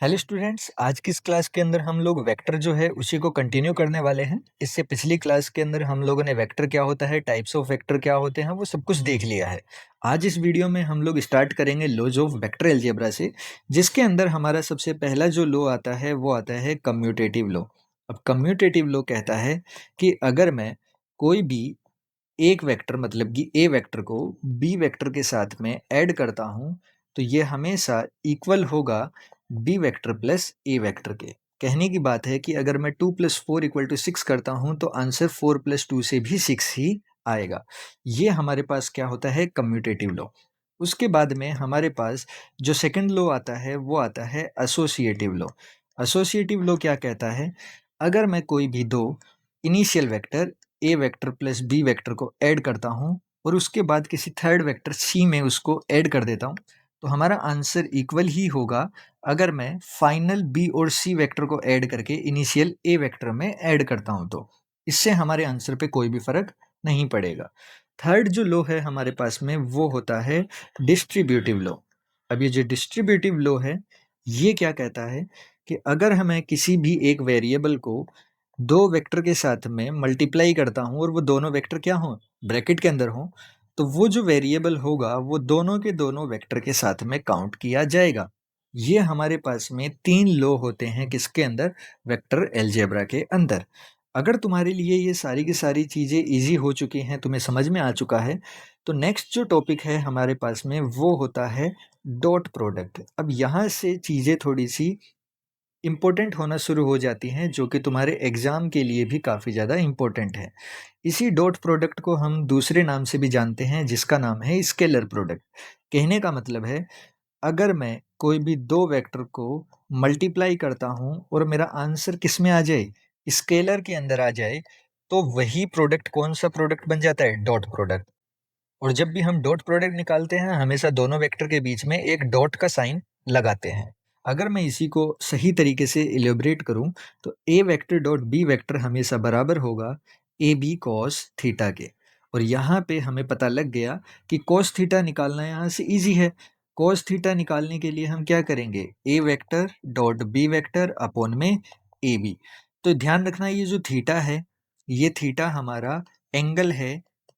Hello students, आज की इस क्लास के अंदर हम लोग वेक्टर जो है उसी को कंटिन्यू करने वाले हैं। इससे पिछली क्लास के अंदर हम लोगों ने वेक्टर क्या होता है, टाइप्स ऑफ वेक्टर क्या होते हैं, वो सब कुछ देख लिया है। आज इस वीडियो में हम लोग स्टार्ट करेंगे लॉज ऑफ वेक्टर अलजेब्रा से, जिसके अंदर हमारा सबसे पहला जो लॉ आता है वो आता है कम्यूटेटिव लॉ। अब कम्यूटेटिव लॉ कहता है कि अगर मैं कोई भी एक वेक्टर मतलब कि ए वेक्टर को बी वेक्टर के साथ में ऐड करता हूं तो ये हमेशा इक्वल होगा बी वेक्टर प्लस ए वेक्टर के। कहने की बात है कि अगर मैं 2+4 = 6 करता हूं तो आंसर 4+2 से भी 6 ही आएगा। ये हमारे पास क्या होता है, कम्यूटेटिव लॉ। उसके बाद में हमारे पास जो सेकंड लॉ आता है वो आता है एसोसिएटिव लॉ। एसोसिएटिव लॉ क्या कहता है, अगर मैं कोई भी दो initial vector A vector plus B vector को ऐड करता हूँ और उसके बाद किसी थर्ड वेक्टर सी में उसको ऐड कर देता हूँ तो हमारा आंसर इक्वल ही होगा अगर मैं फाइनल बी और सी वेक्टर को ऐड करके इनिशियल ए वेक्टर में ऐड करता हूँ तो इससे हमारे आंसर पे कोई भी फर्क नहीं पड़ेगा। थर्ड जो लॉ है हमारे पास में वो होता है डिस्ट्रीब्यूटिव लॉ। अब ये जो डिस्ट्रीब्यूटिव लॉ है ये क्या कहता है कि अगर हमें किसी भी एक वेरिएबल को दो वेक्टर के साथ में मल्टीप्लाई करता हूँ और वो दोनों वेक्टर क्या हों, ब्रैकेट के अंदर हों, तो वो जो वेरिएबल होगा वो दोनों के दोनों वेक्टर के साथ में काउंट किया जाएगा। ये हमारे पास में तीन लॉ होते हैं किसके अंदर, वेक्टर अलजेब्रा के अंदर। अगर तुम्हारे लिए ये सारी की सारी चीज़ें इजी हो चुकी हैं, तुम्हें समझ में आ चुका है, तो नेक्स्ट जो टॉपिक है हमारे पास में वो होता है डॉट प्रोडक्ट। अब यहाँ से चीज़ें थोड़ी सी इम्पोर्टेंट होना शुरू हो जाती हैं, जो कि तुम्हारे एग्ज़ाम के लिए भी काफ़ी ज़्यादा इम्पोर्टेंट है। इसी डॉट प्रोडक्ट को हम दूसरे नाम से भी जानते हैं जिसका नाम है स्केलर प्रोडक्ट। कहने का मतलब है, अगर मैं कोई भी दो वेक्टर को मल्टीप्लाई करता हूँ और मेरा आंसर किस में आ जाए, स्केलर के अंदर आ जाए, तो वही प्रोडक्ट कौन सा प्रोडक्ट बन जाता है, डॉट प्रोडक्ट। और जब भी हम डॉट प्रोडक्ट निकालते हैं हमेशा दोनों वेक्टर के बीच में एक डॉट का साइन लगाते हैं। अगर मैं इसी को सही तरीके से इलेबरेट करूं तो ए वेक्टर डॉट बी वेक्टर हमेशा बराबर होगा ए बी कॉस थीटा के। और यहाँ पे हमें पता लग गया कि कॉस थीटा निकालना यहाँ से इजी है। कॉस थीटा निकालने के लिए हम क्या करेंगे, A vector dot B vector upon में ए बी। तो ध्यान रखना ये जो थीटा है ये थीटा हमारा एंगल है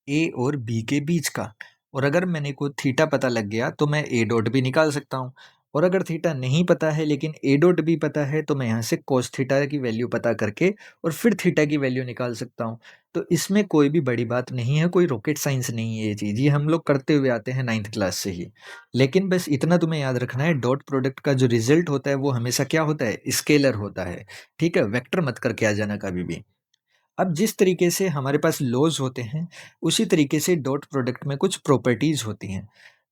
ए और बी के बीच का। और अगर मैंने को थीटा पता लग गया तो मैं ए डॉट भी निकाल सकता हूँ। और अगर थीटा नहीं पता है लेकिन ए डॉट भी पता है तो मैं यहाँ से कोस थीटा की वैल्यू पता करके और फिर थीटा की वैल्यू निकाल सकता हूँ। तो इसमें कोई भी बड़ी बात नहीं है, कोई रॉकेट साइंस नहीं है ये चीज़, ये हम लोग करते हुए आते हैं 9th क्लास से ही। लेकिन बस इतना तुम्हें याद रखना है, डॉट प्रोडक्ट का जो रिजल्ट होता है वो हमेशा क्या होता है, स्केलर होता है। ठीक है, वेक्टर मत करके आ जाना कभी भी। अब जिस तरीके से हमारे पास लॉज होते हैं उसी तरीके से डॉट प्रोडक्ट में कुछ प्रॉपर्टीज होती हैं।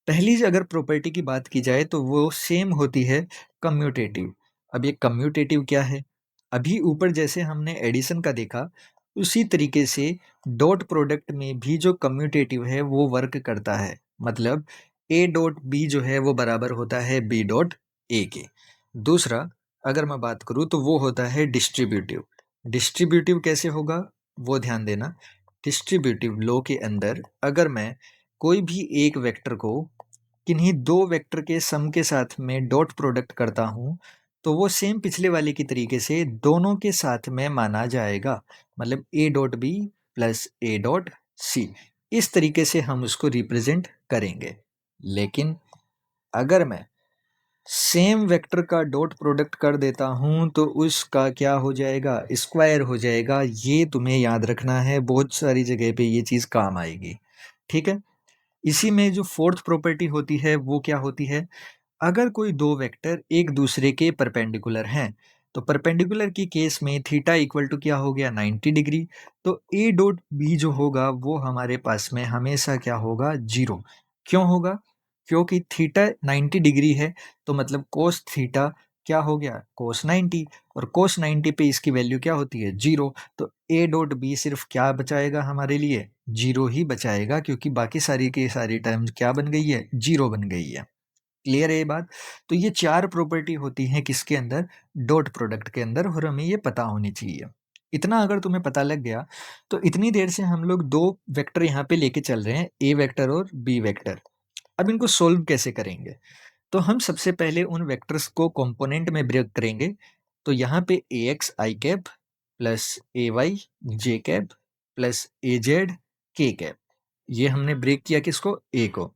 पहली अगर प्रॉपर्टी की बात की जाए तो वो सेम होती है कम्यूटेटिव। अब ये कम्यूटेटिव क्या है, अभी ऊपर जैसे हमने एडिशन का देखा उसी तरीके से डॉट प्रोडक्ट में भी जो कम्यूटेटिव है वो वर्क करता है। मतलब ए डॉट बी जो है वो बराबर होता है बी डॉट ए के। दूसरा अगर मैं बात करूँ तो वो होता है डिस्ट्रीब्यूटिव। डिस्ट्रीब्यूटिव कैसे होगा वो ध्यान देना। डिस्ट्रीब्यूटिव लॉ के अंदर अगर मैं कोई भी एक वेक्टर को किन्हीं दो वेक्टर के सम के साथ में डॉट प्रोडक्ट करता हूँ तो वो सेम पिछले वाले की तरीके से दोनों के साथ में माना जाएगा। मतलब A dot B plus A dot C, इस तरीके से हम उसको रिप्रेजेंट करेंगे। लेकिन अगर मैं सेम वेक्टर का डॉट प्रोडक्ट कर देता हूं तो उसका क्या हो जाएगा, स्क्वायर हो जाएगा। ये तुम्हें याद रखना है, बहुत सारी जगह पे ये चीज़ काम आएगी। ठीक है, इसी में जो फोर्थ प्रॉपर्टी होती है वो क्या होती है, अगर कोई दो वेक्टर एक दूसरे के परपेंडिकुलर हैं तो परपेंडिकुलर की केस में थीटा इक्वल टू क्या हो गया, 90 डिग्री। तो ए डॉट बी जो होगा वो हमारे पास में हमेशा क्या होगा, जीरो। क्यों होगा, क्योंकि थीटा 90 डिग्री है तो मतलब कोस थीटा क्या हो गया, कोस 90। और कोस 90 पे इसकी वैल्यू क्या होती है, जीरो। तो ए डॉट बी सिर्फ क्या बचाएगा हमारे लिए, जीरो ही बचाएगा, क्योंकि बाकी सारी के सारी टर्म्स क्या बन गई है, जीरो बन गई है। क्लियर है ये बात। तो ये चार प्रॉपर्टी होती हैं किसके अंदर, डॉट प्रोडक्ट के अंदर, और हमें ये पता होनी चाहिए। इतना अगर तुम्हें पता लग गया तो इतनी देर से हम लोग दो वेक्टर यहाँ पे लेके चल रहे हैं, ए वेक्टर और बी वेक्टर। अब इनको सोल्व कैसे करेंगे, तो हम सबसे पहले उन वेक्टर्स को कंपोनेंट में ब्रेक करेंगे। तो यहाँ पे ax i cap plus ay j cap plus az k cap, ये हमने ब्रेक किया किसको, a को।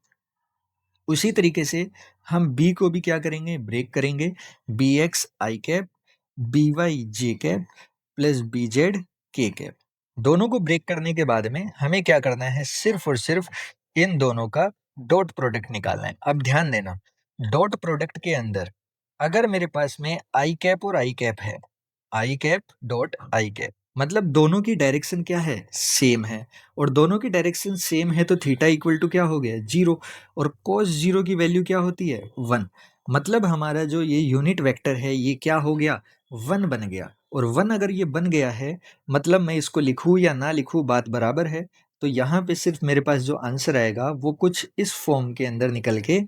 उसी तरीके से हम b को भी क्या करेंगे, ब्रेक करेंगे। bx i cap by j cap plus bz k cap. दोनों को ब्रेक करने के बाद में हमें क्या करना है, सिर्फ और सिर्फ इन दोनों का डॉट प्रोडक्ट निकालना है। अब ध्यान देना, डॉट प्रोडक्ट के अंदर अगर मेरे पास में आई कैप और आई कैप है, आई कैप डॉट आई कैप, मतलब दोनों की डायरेक्शन क्या है, सेम है। और दोनों की डायरेक्शन सेम है तो थीटा इक्वल टू क्या हो गया, 0। और कोस 0 की वैल्यू क्या होती है, 1। मतलब हमारा जो ये यूनिट वेक्टर है ये क्या हो गया, 1 बन गया। और 1 अगर ये बन गया है, मतलब मैं इसको लिखूँ या ना लिखूँ बात बराबर है। तो यहाँ पे सिर्फ मेरे पास जो आंसर आएगा वो कुछ इस फॉर्म के अंदर निकल के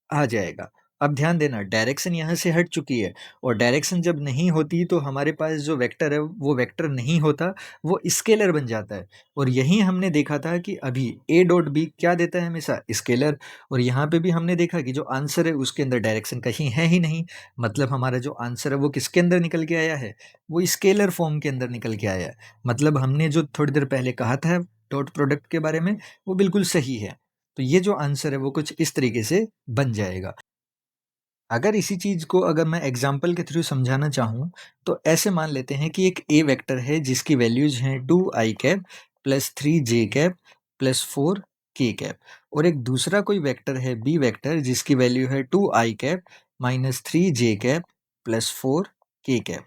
आ जाएगा। अब ध्यान देना, डायरेक्शन यहाँ से हट चुकी है, और डायरेक्शन जब नहीं होती तो हमारे पास जो वेक्टर है वो वेक्टर नहीं होता, वो स्केलर बन जाता है। और यही हमने देखा था कि अभी a डॉट बी क्या देता है, हमेशा स्केलर। और यहाँ पे भी हमने देखा कि जो आंसर है उसके अंदर डायरेक्शन कहीं है ही नहीं, मतलब हमारा जो आंसर है वो किसके अंदर निकल के आया है, वो स्केलर फॉर्म के अंदर निकल के आया है। मतलब हमने जो थोड़ी देर पहले कहा था डॉट प्रोडक्ट के बारे में, वो बिल्कुल सही है। तो ये जो आंसर है वो कुछ इस तरीके से बन जाएगा। अगर इसी चीज़ को अगर मैं एग्जाम्पल के थ्रू समझाना चाहूँ, तो ऐसे मान लेते हैं कि एक ए वेक्टर है जिसकी वैल्यूज हैं 2i cap plus 3j cap plus 4k cap, और एक दूसरा कोई वेक्टर है बी वेक्टर जिसकी वैल्यू है 2i cap minus 3j cap plus 4k cap.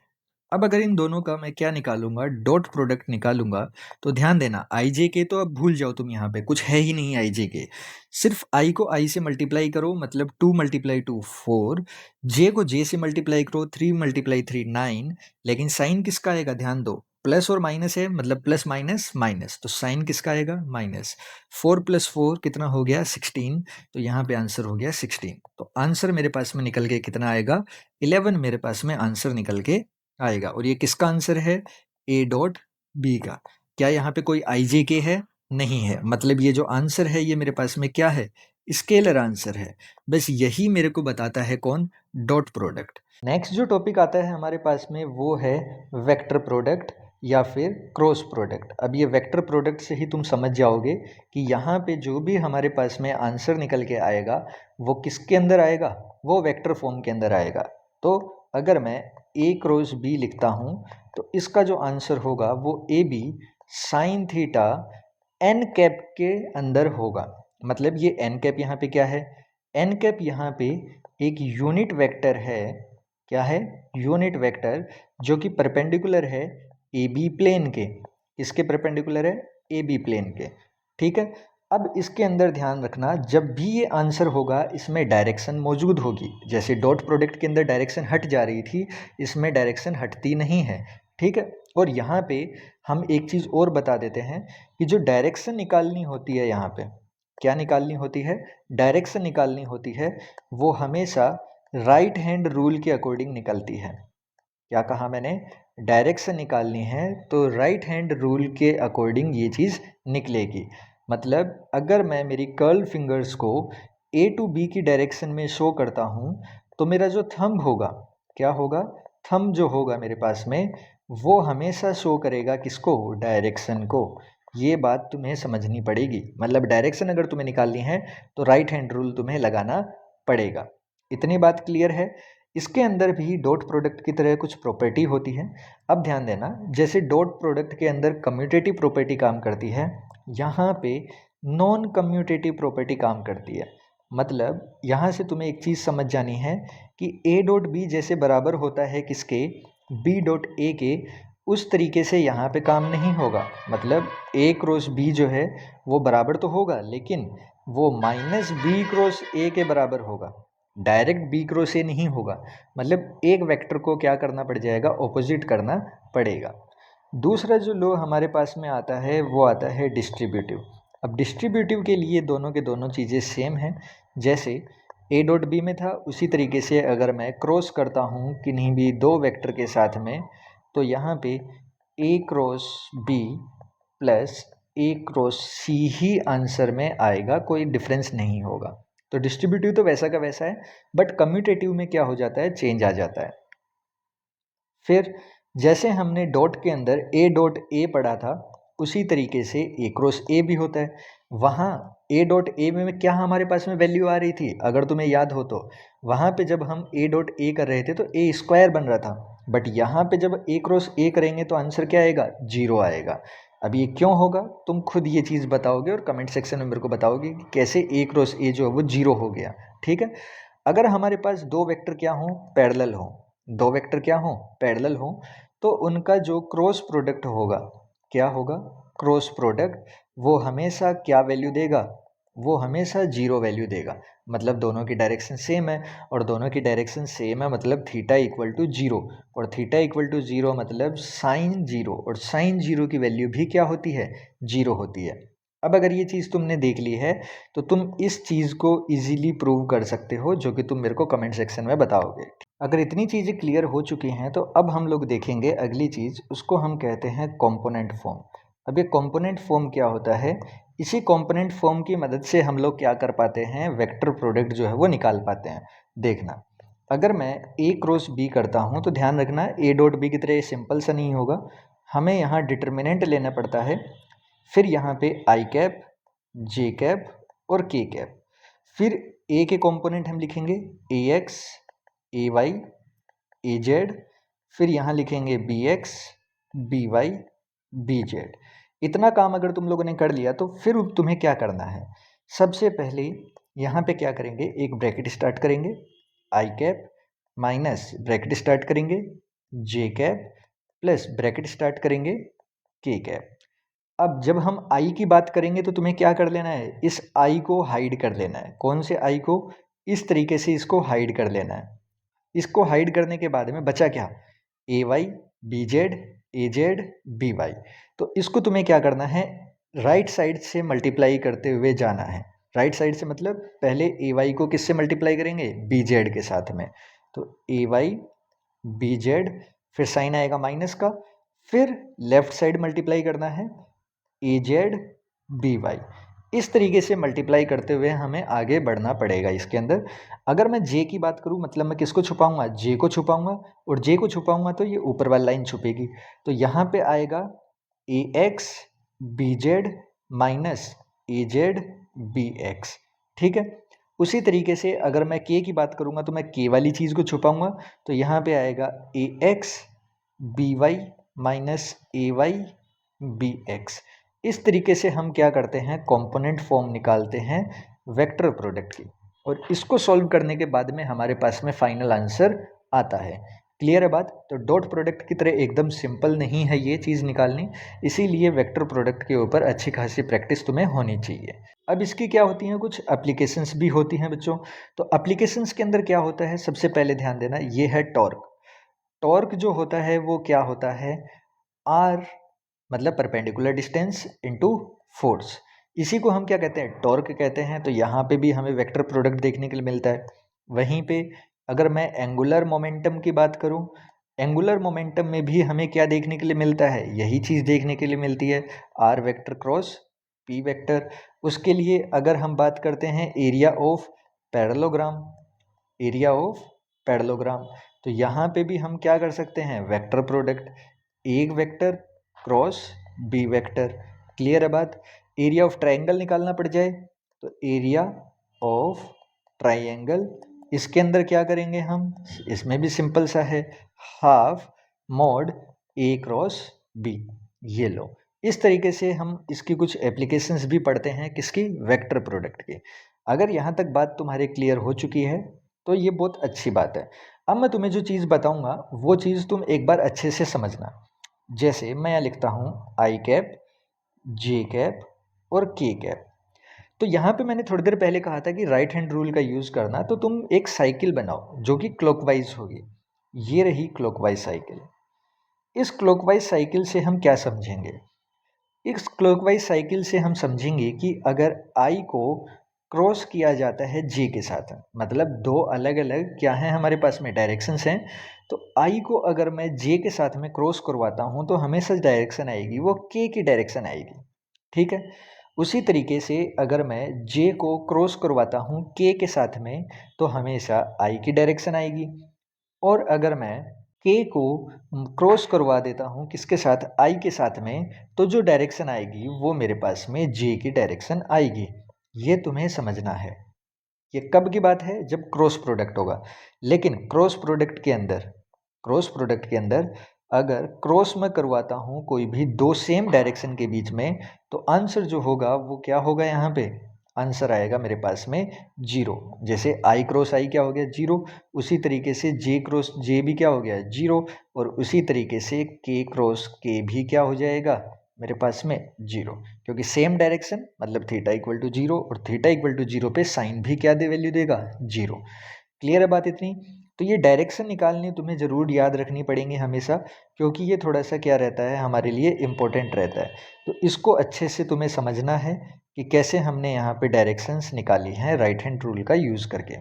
अब अगर इन दोनों का मैं क्या निकालूंगा, डॉट प्रोडक्ट निकालूंगा, तो ध्यान देना आई जे के तो अब भूल जाओ तुम, यहाँ पे कुछ है ही नहीं आई जे के। सिर्फ आई को आई से मल्टीप्लाई करो, मतलब 2 मल्टीप्लाई 2 4, जे को जे से मल्टीप्लाई करो, 3 मल्टीप्लाई 3 9। लेकिन साइन किसका आएगा, ध्यान दो, प्लस और माइनस है, मतलब प्लस माइनस माइनस, तो साइन किसका आएगा, माइनस। 4 प्लस 4 कितना हो गया, 16। तो यहाँ पे आंसर हो गया 16। तो आंसर मेरे पास में निकल के कितना आएगा, 11 मेरे पास में आंसर निकल के आएगा। और ये किसका आंसर है, ए डॉट बी का। क्या यहाँ पे कोई आई जे के है, नहीं है, मतलब ये जो आंसर है ये मेरे पास में क्या है, स्केलर आंसर है। बस यही मेरे को बताता है कौन, डॉट प्रोडक्ट। नेक्स्ट जो टॉपिक आता है हमारे पास में वो है वेक्टर प्रोडक्ट या फिर क्रॉस प्रोडक्ट। अब ये वेक्टर प्रोडक्ट से ही तुम समझ जाओगे कि यहाँ पे जो भी हमारे पास में आंसर निकल के आएगा वो किसके अंदर आएगा, वो वेक्टर फॉर्म के अंदर आएगा। तो अगर मैं ए क्रॉस बी लिखता हूँ तो इसका जो आंसर होगा वो A B sine theta N cap के अंदर होगा। मतलब ये एन कैप यहाँ पे क्या है, एन कैप यहाँ पे एक यूनिट वेक्टर है। क्या है, यूनिट वेक्टर, जो कि परपेंडिकुलर है ए बी प्लेन के। इसके परपेंडिकुलर है ए बी प्लेन के, ठीक है। अब इसके अंदर ध्यान रखना, जब भी ये आंसर होगा इसमें डायरेक्शन मौजूद होगी। जैसे डॉट प्रोडक्ट के अंदर डायरेक्शन हट जा रही थी, इसमें डायरेक्शन हटती नहीं है, ठीक है। और यहाँ पे हम एक चीज़ और बता देते हैं कि जो डायरेक्शन निकालनी होती है, यहाँ पे क्या निकालनी होती है, डायरेक्शन निकालनी होती है, वो हमेशा राइट हैंड रूल के अकॉर्डिंग निकलती है। क्या कहा मैंने, डायरेक्शन निकालनी है तो राइट हैंड रूल के अकॉर्डिंग ये चीज़ निकलेगी। मतलब अगर मैं मेरी कर्ल फिंगर्स को ए टू बी की डायरेक्शन में शो करता हूँ, तो मेरा जो थंब होगा, क्या होगा, थंब जो होगा मेरे पास में, वो हमेशा शो करेगा किसको, डायरेक्शन को। ये बात तुम्हें समझनी पड़ेगी। मतलब डायरेक्शन अगर तुम्हें निकालनी है तो राइट हैंड रूल तुम्हें लगाना पड़ेगा। इतनी बात क्लियर है। इसके अंदर भी डॉट प्रोडक्ट की तरह कुछ प्रॉपर्टी होती है। अब ध्यान देना, जैसे डॉट प्रोडक्ट के अंदर कम्यूटेटिव प्रॉपर्टी काम करती है, यहाँ पे नॉन कम्यूटेटिव प्रॉपर्टी काम करती है। मतलब यहाँ से तुम्हें एक चीज़ समझ जानी है कि ए डॉट बी जैसे बराबर होता है किसके, बी डॉट ए के, उस तरीके से यहाँ पे काम नहीं होगा। मतलब ए क्रॉस बी जो है वो बराबर तो होगा, लेकिन वो माइनस बी क्रॉस ए के बराबर होगा, डायरेक्ट बी क्रॉस ए नहीं होगा। मतलब एक वेक्टर को क्या करना पड़ जाएगा, ऑपोजिट करना पड़ेगा। दूसरा जो लो हमारे पास में आता है वो आता है डिस्ट्रीब्यूटिव। अब डिस्ट्रीब्यूटिव के लिए दोनों के दोनों चीज़ें सेम हैं। जैसे ए डॉट बी में था, उसी तरीके से अगर मैं क्रॉस करता हूँ किन्हीं भी दो वेक्टर के साथ में, तो यहाँ पे ए क्रॉस बी प्लस ए क्रॉस सी ही आंसर में आएगा, कोई डिफरेंस नहीं होगा। तो डिस्ट्रीब्यूटिव तो वैसा का वैसा है, बट कम्यूटेटिव में क्या हो जाता है, चेंज आ जाता है। फिर जैसे हमने डॉट के अंदर ए डॉट ए पढ़ा था, उसी तरीके से ए क्रॉस ए भी होता है। वहाँ ए डॉट ए में क्या हमारे पास में वैल्यू आ रही थी, अगर तुम्हें याद हो तो वहाँ पे जब हम ए डॉट ए कर रहे थे तो ए स्क्वायर बन रहा था, बट यहाँ पे जब ए क्रॉस ए करेंगे तो आंसर क्या आएगा, 0 आएगा। अब ये क्यों होगा, तुम खुद ये चीज़ बताओगे और कमेंट सेक्शन में मेरे को बताओगे कि कैसे ए क्रॉस ए जो है वो 0 हो गया। ठीक है, अगर हमारे पास दो वेक्टर क्या हों, पैरेलल हों, दो वेक्टर क्या हों, पैरेलल हों, तो उनका जो क्रॉस प्रोडक्ट होगा, क्या होगा, क्रॉस प्रोडक्ट, वो हमेशा क्या वैल्यू देगा, वो हमेशा 0 वैल्यू देगा। मतलब दोनों की डायरेक्शन सेम है, और दोनों की डायरेक्शन सेम है मतलब थीटा इक्वल टू 0, और थीटा इक्वल टू 0 मतलब साइन 0, और साइन 0 की वैल्यू भी क्या होती है, 0 होती है। अब अगर ये चीज़ तुमने देख ली है तो तुम इस चीज़ को इजीली प्रूव कर सकते हो, जो कि तुम मेरे को कमेंट सेक्शन में बताओगे। अगर इतनी चीज़ें क्लियर हो चुकी हैं तो अब हम लोग देखेंगे अगली चीज़, उसको हम कहते हैं कंपोनेंट फॉर्म। अब ये कंपोनेंट फॉर्म क्या होता है, इसी कंपोनेंट फॉर्म की मदद से हम लोग क्या कर पाते हैं, वेक्टर प्रोडक्ट जो है वो निकाल पाते हैं। देखना, अगर मैं ए क्रॉस बी करता हूँ तो ध्यान रखना ए डॉट बी की तरह सिंपल सा नहीं होगा, हमें यहाँ डिटर्मिनेंट लेना पड़ता है, फिर यहाँ पे आई कैप, जे कैप और के कैप। फिर ए के कंपोनेंट हम लिखेंगे A X, A Y, A Z, फिर यहाँ लिखेंगे B X, B Y, B Z. इतना काम अगर तुम लोगों ने कर लिया तो फिर तुम्हें क्या करना है, सबसे पहले यहाँ पे क्या करेंगे, एक ब्रैकेट स्टार्ट करेंगे, आई कैप माइनस ब्रैकेट स्टार्ट करेंगे जे कैप प्लस ब्रैकेट स्टार्ट करेंगे के कैप। अब जब हम आई की बात करेंगे तो तुम्हें क्या कर लेना है, इस आई को हाइड कर लेना है। कौन से आई को, इस तरीके से इसको हाइड कर लेना है। इसको हाइड करने के बाद में बचा क्या, ए वाई, बी जेड, ए जेड, बी वाई। तो इसको तुम्हें क्या करना है, राइट साइड से मल्टीप्लाई करते हुए जाना है। राइट साइड से मतलब पहले ए वाई को किससे मल्टीप्लाई करेंगे, बी जेड के साथ में। तो ए वाई, बी जेड, फिर साइन आएगा माइनस का, फिर लेफ्ट साइड मल्टीप्लाई करना है ए जेड, बी वाई। इस तरीके से मल्टीप्लाई करते हुए हमें आगे बढ़ना पड़ेगा इसके अंदर। अगर मैं जे की बात करूँ मतलब मैं किसको छुपाऊंगा, जे को छुपाऊंगा, और जे को छुपाऊंगा तो ये ऊपर वाली लाइन छुपेगी। तो यहाँ पे आएगा ए एक्स बी जेड माइनस ए जेड बी एक्स। ठीक है, उसी तरीके से अगर मैं के की बात करूँगा तो मैं के वाली चीज़ को छुपाऊंगा, तो यहाँ पे आएगा ए एक्स बी वाई माइनस ए वाई बी एक्स। इस तरीके से हम क्या करते हैं, कंपोनेंट फॉर्म निकालते हैं वेक्टर प्रोडक्ट की, और इसको सॉल्व करने के बाद में हमारे पास में फाइनल आंसर आता है। क्लियर है बात। तो डॉट प्रोडक्ट की तरह एकदम सिंपल नहीं है ये चीज़ निकालनी, इसीलिए वेक्टर प्रोडक्ट के ऊपर अच्छी खासी प्रैक्टिस तुम्हें होनी चाहिए। अब इसकी क्या होती हैं, कुछ एप्लीकेशंस भी होती हैं बच्चों। तो एप्लीकेशंस के अंदर क्या होता है, सबसे पहले ध्यान देना, ये है टॉर्क। टॉर्क जो होता है वो क्या होता है, आर मतलब परपेंडिकुलर डिस्टेंस इनटू फोर्स, इसी को हम क्या कहते हैं, टॉर्क कहते हैं। तो यहाँ पे भी हमें वेक्टर प्रोडक्ट देखने के लिए मिलता है। वहीं पे अगर मैं एंगुलर मोमेंटम की बात करूँ, एंगुलर मोमेंटम में भी हमें क्या देखने के लिए मिलता है, यही चीज़ देखने के लिए मिलती है, R vector cross P vector. उसके लिए अगर हम बात करते हैं area of parallelogram, area of parallelogram, तो यहाँ पे भी हम क्या कर सकते हैं, वेक्टर प्रोडक्ट, एक vector cross B vector. Clear है बात। एरिया ऑफ ट्राइंगल निकालना पड़ जाए तो एरिया ऑफ ट्राइंगल, इसके अंदर क्या करेंगे हम, इसमें भी सिंपल सा है, हाफ मॉड ए क्रॉस बी। ये लो, इस तरीके से हम इसकी कुछ एप्लीकेशंस भी पढ़ते हैं, किसकी, वेक्टर प्रोडक्ट की। अगर यहाँ तक बात तुम्हारे क्लियर हो चुकी है तो ये बहुत अच्छी बात है। अब मैं तुम्हें जो चीज़ बताऊंगा वो चीज़ तुम एक बार अच्छे से समझना। जैसे मैं यहाँ लिखता हूँ आई कैप, जे कैप और के कैप। तो यहाँ पे मैंने थोड़ी देर पहले कहा था कि राइट हैंड रूल का यूज़ करना, तो तुम एक साइकिल बनाओ जो कि क्लॉकवाइज होगी। ये रही क्लॉकवाइज साइकिल। इस क्लॉकवाइज साइकिल से हम क्या समझेंगे, इस क्लॉकवाइज साइकिल से हम समझेंगे कि अगर आई को क्रॉस किया जाता है जे के साथ, मतलब दो अलग अलग क्या हैं हमारे पास में, डायरेक्शंस हैं। तो आई को अगर मैं जे के साथ में क्रॉस करवाता हूँ तो हमेशा डायरेक्शन आएगी वो के की डायरेक्शन आएगी। ठीक है, उसी तरीके से अगर मैं जे को क्रॉस करवाता हूँ के साथ में, तो हमेशा आई की डायरेक्शन आएगी। और अगर मैं के को क्रॉस करवा देता हूँ किसके साथ, आई के साथ में, तो जो डायरेक्शन आएगी वो मेरे पास में जे की डायरेक्शन आएगी। ये तुम्हें समझना है। ये कब की बात है, जब क्रॉस प्रोडक्ट होगा। लेकिन क्रॉस प्रोडक्ट के अंदर अगर क्रॉस में करवाता हूँ कोई भी दो सेम डायरेक्शन के बीच में, तो आंसर जो होगा वो क्या होगा, यहाँ पे आंसर आएगा मेरे पास में 0। जैसे आई क्रॉस आई क्या हो गया, 0। उसी तरीके से जे क्रॉस जे भी क्या हो गया, 0। और उसी तरीके से के क्रॉस के भी क्या हो जाएगा मेरे पास में, 0। क्योंकि सेम डायरेक्शन मतलब थीटा इक्वल टू 0, और थीटा इक्वल टू 0 पे साइन भी क्या दे वैल्यू देगा, 0। क्लियर है बात इतनी। तो ये डायरेक्शन निकालनी तुम्हें ज़रूर याद रखनी पड़ेंगी हमेशा, क्योंकि ये थोड़ा सा क्या रहता है, हमारे लिए इम्पोर्टेंट रहता है। तो इसको अच्छे से तुम्हें समझना है कि कैसे हमने यहाँ पे डायरेक्शंस निकाली हैं राइट हैंड रूल का यूज़ करके।